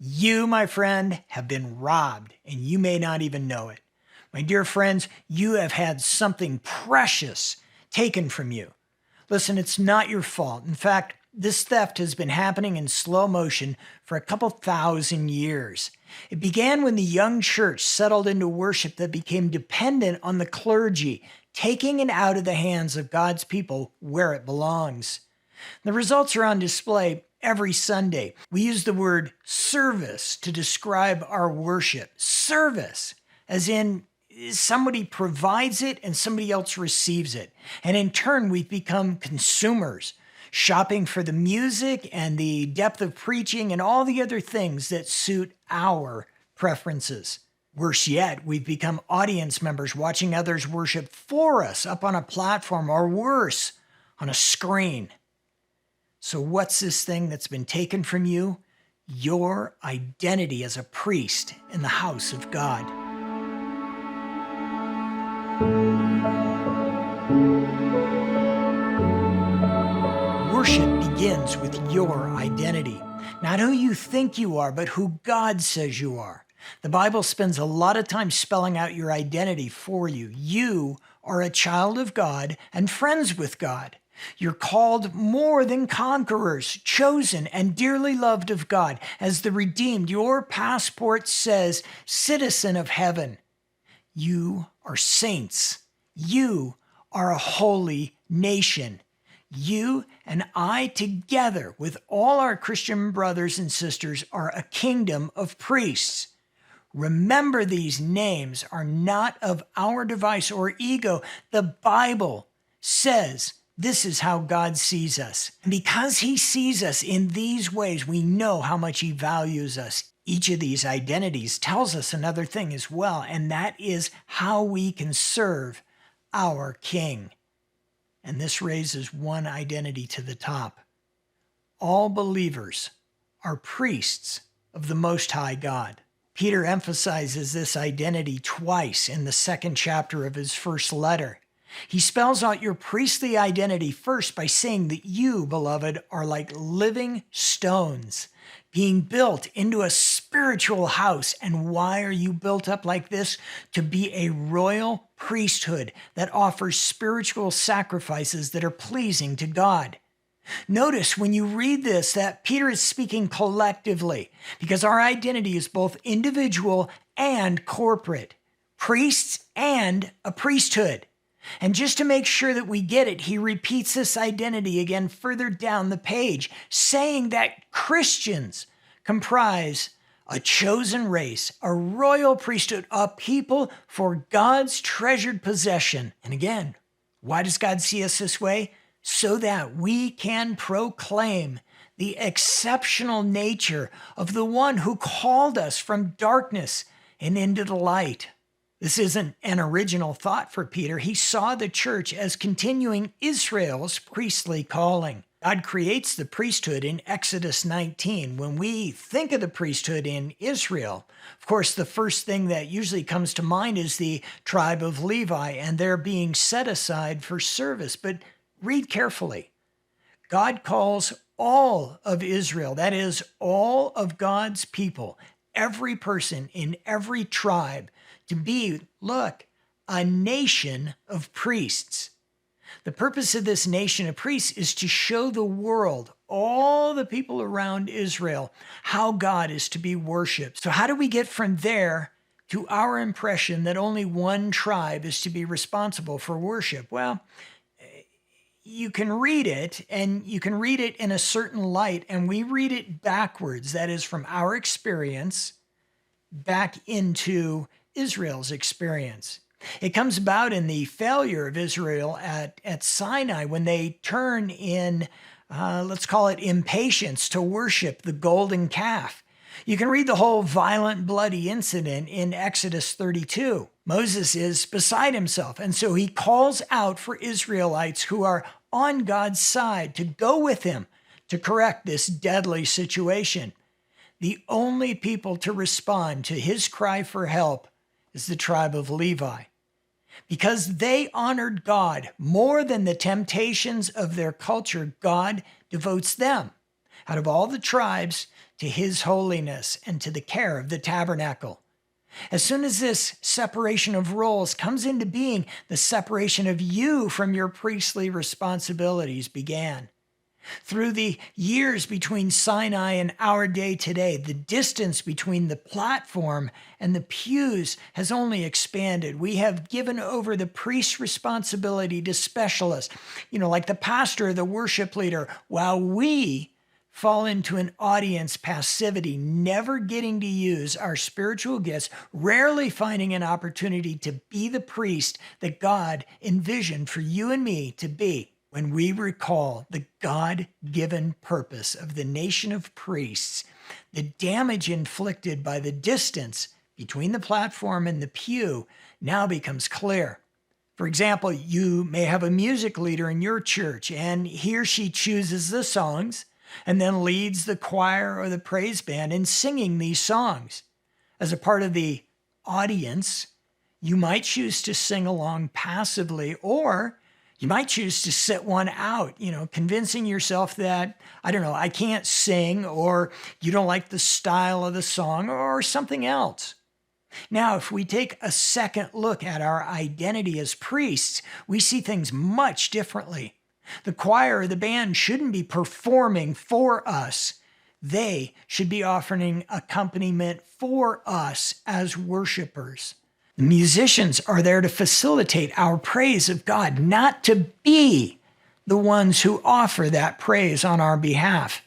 You, my friend, have been robbed, and you may not even know it. My dear friends, you have had something precious taken from you. Listen, it's not your fault. In fact, this theft has been happening in slow motion for a couple thousand years. It began when the young church settled into worship that became dependent on the clergy, taking it out of the hands of God's people where it belongs. The results are on display every Sunday. We use the word service to describe our worship. Service, as in somebody provides it and somebody else receives it. And in turn, we've become consumers, shopping for the music and the depth of preaching and all the other things that suit our preferences. Worse yet, we've become audience members watching others worship for us up on a platform, or worse, on a screen. So what's this thing that's been taken from you? Your identity as a priest in the house of God. Worship begins with your identity. Not who you think you are, but who God says you are. The Bible spends a lot of time spelling out your identity for you. You are a child of God and friends with God. You're called more than conquerors, chosen and dearly loved of God. As the redeemed, your passport says, citizen of heaven. You are saints. You are a holy nation. You and I together with all our Christian brothers and sisters are a kingdom of priests. Remember, these names are not of our device or ego. The Bible says this is how God sees us. And because he sees us in these ways, we know how much he values us. Each of these identities tells us another thing as well, and that is how we can serve our King. And this raises one identity to the top. All believers are priests of the Most High God. Peter emphasizes this identity twice in the second chapter of his first letter. He spells out your priestly identity first by saying that you, beloved, are like living stones being built into a spiritual house. And why are you built up like this? To be a royal priesthood that offers spiritual sacrifices that are pleasing to God. Notice when you read this that Peter is speaking collectively, because our identity is both individual and corporate, priests and a priesthood. And just to make sure that we get it, he repeats this identity again further down the page, saying that Christians comprise a chosen race, a royal priesthood, a people for God's treasured possession. And again, why does God see us this way? So that we can proclaim the exceptional nature of the one who called us from darkness and into the light. This isn't an original thought for Peter. He saw the church as continuing Israel's priestly calling. God creates the priesthood in Exodus 19. When we think of the priesthood in Israel, of course, the first thing that usually comes to mind is the tribe of Levi and their being set aside for service. But read carefully. God calls all of Israel, that is, all of God's people, every person in every tribe, to be, look, a nation of priests. The purpose of this nation of priests is to show the world, all the people around Israel, how God is to be worshiped. So how do we get from there to our impression that only one tribe is to be responsible for worship? Well, you can read it, and you can read it in a certain light, and we read it backwards. That is, from our experience back into Israel's experience. It comes about in the failure of Israel at Sinai when they turn in, let's call it impatience, to worship the golden calf. You can read the whole violent, bloody incident in Exodus 32. Moses is beside himself, and so he calls out for Israelites who are on God's side to go with him to correct this deadly situation. The only people to respond to his cry for help is the tribe of Levi. Because they honored God more than the temptations of their culture, God devotes them, out of all the tribes, to to his holiness and to the care of the tabernacle. As soon as this separation of roles comes into being, the separation of you from your priestly responsibilities began. Through the years between Sinai and our day today, the distance between the platform and the pews has only expanded. We have given over the priest's responsibility to specialists, like the pastor or the worship leader, while we fall into an audience passivity, never getting to use our spiritual gifts, rarely finding an opportunity to be the priest that God envisioned for you and me to be. When we recall the God-given purpose of the nation of priests, the damage inflicted by the distance between the platform and the pew now becomes clear. For example, you may have a music leader in your church, and he or she chooses the songs and then leads the choir or the praise band in singing these songs. As a part of the audience, you might choose to sing along passively, or you might choose to sit one out, convincing yourself that, I can't sing, or you don't like the style of the song, or something else. Now, if we take a second look at our identity as priests, we see things much differently. The choir or the band shouldn't be performing for us. They should be offering accompaniment for us as worshipers. The musicians are there to facilitate our praise of God, not to be the ones who offer that praise on our behalf.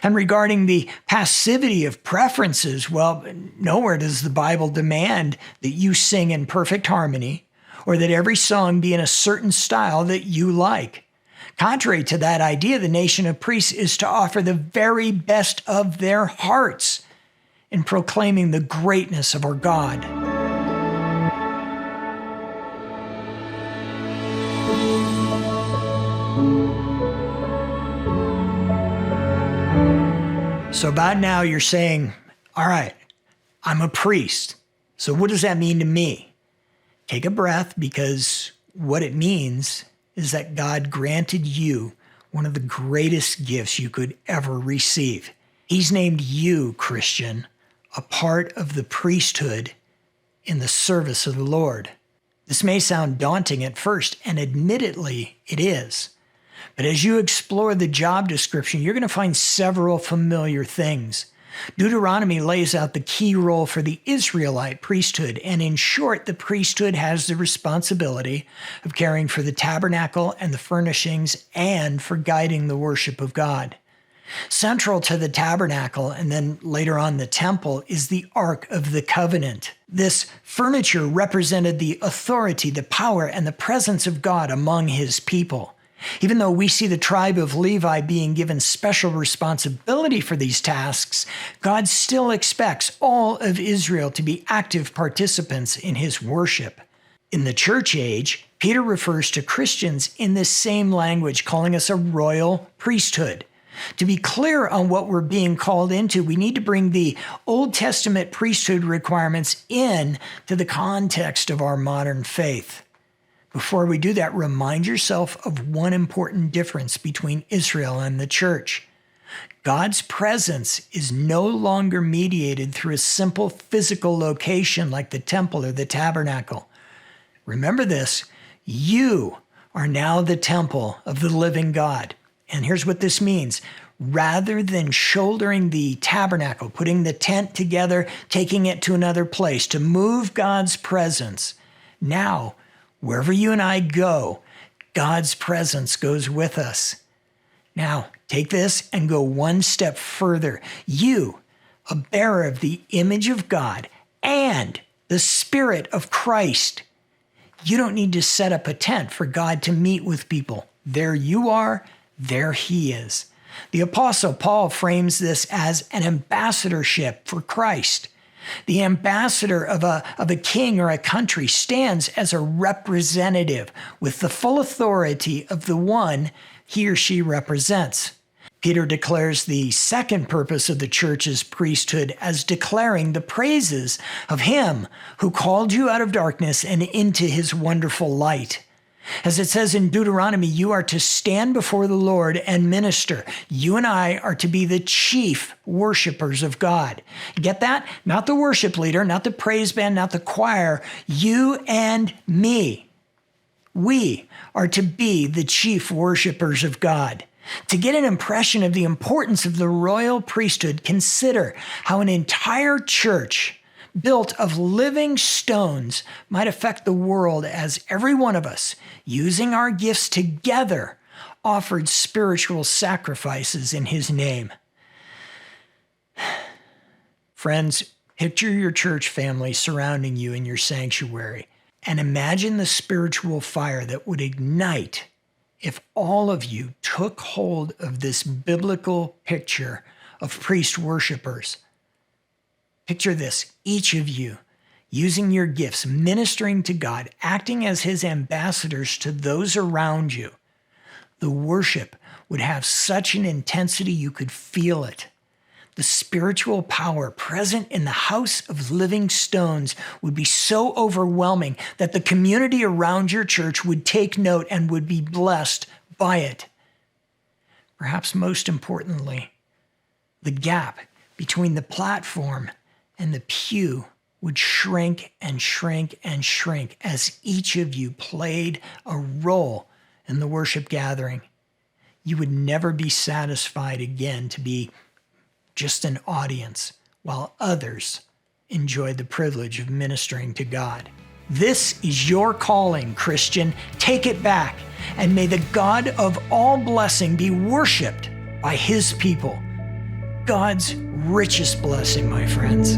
And regarding the passivity of preferences, well, nowhere does the Bible demand that you sing in perfect harmony or that every song be in a certain style that you like. Contrary to that idea, the nation of priests is to offer the very best of their hearts in proclaiming the greatness of our God. So about now you're saying, all right, I'm a priest. So what does that mean to me? Take a breath, because what it means is that God granted you one of the greatest gifts you could ever receive. He's named you, Christian, a part of the priesthood in the service of the Lord. This may sound daunting at first, and admittedly it is. But as you explore the job description, you're going to find several familiar things. Deuteronomy lays out the key role for the Israelite priesthood, and in short, the priesthood has the responsibility of caring for the tabernacle and the furnishings and for guiding the worship of God. Central to the tabernacle, and then later on the temple, is the Ark of the Covenant. This furniture represented the authority, the power, and the presence of God among his people. Even though we see the tribe of Levi being given special responsibility for these tasks, God still expects all of Israel to be active participants in his worship. In the church age, Peter refers to Christians in this same language, calling us a royal priesthood. To be clear on what we're being called into, we need to bring the Old Testament priesthood requirements in to the context of our modern faith. Before we do that, remind yourself of one important difference between Israel and the church. God's presence is no longer mediated through a simple physical location like the temple or the tabernacle. Remember this, you are now the temple of the living God. And here's what this means. Rather than shouldering the tabernacle, putting the tent together, taking it to another place to move God's presence, now, wherever you and I go, God's presence goes with us. Now, take this and go one step further. You, a bearer of the image of God and the Spirit of Christ, you don't need to set up a tent for God to meet with people. There you are, there he is. The Apostle Paul frames this as an ambassadorship for Christ. The ambassador of a king or a country stands as a representative with the full authority of the one he or she represents. Peter declares the second purpose of the church's priesthood as declaring the praises of him who called you out of darkness and into his wonderful light. As it says in Deuteronomy, you are to stand before the Lord and minister. You and I are to be the chief worshipers of God. Get that? Not the worship leader, not the praise band, not the choir. You and me. We are to be the chief worshipers of God. To get an impression of the importance of the royal priesthood, consider how an entire church built of living stones might affect the world as every one of us, using our gifts together, offered spiritual sacrifices in his name. Friends, picture your church family surrounding you in your sanctuary and imagine the spiritual fire that would ignite if all of you took hold of this biblical picture of priest worshipers. Picture this, each of you using your gifts, ministering to God, acting as his ambassadors to those around you. The worship would have such an intensity you could feel it. The spiritual power present in the house of living stones would be so overwhelming that the community around your church would take note and would be blessed by it. Perhaps most importantly, the gap between the platform and the pew would shrink and shrink and shrink as each of you played a role in the worship gathering. You would never be satisfied again to be just an audience while others enjoyed the privilege of ministering to God. This is your calling, Christian. Take it back, and may the God of all blessing be worshiped by his people. God's richest blessing, my friends.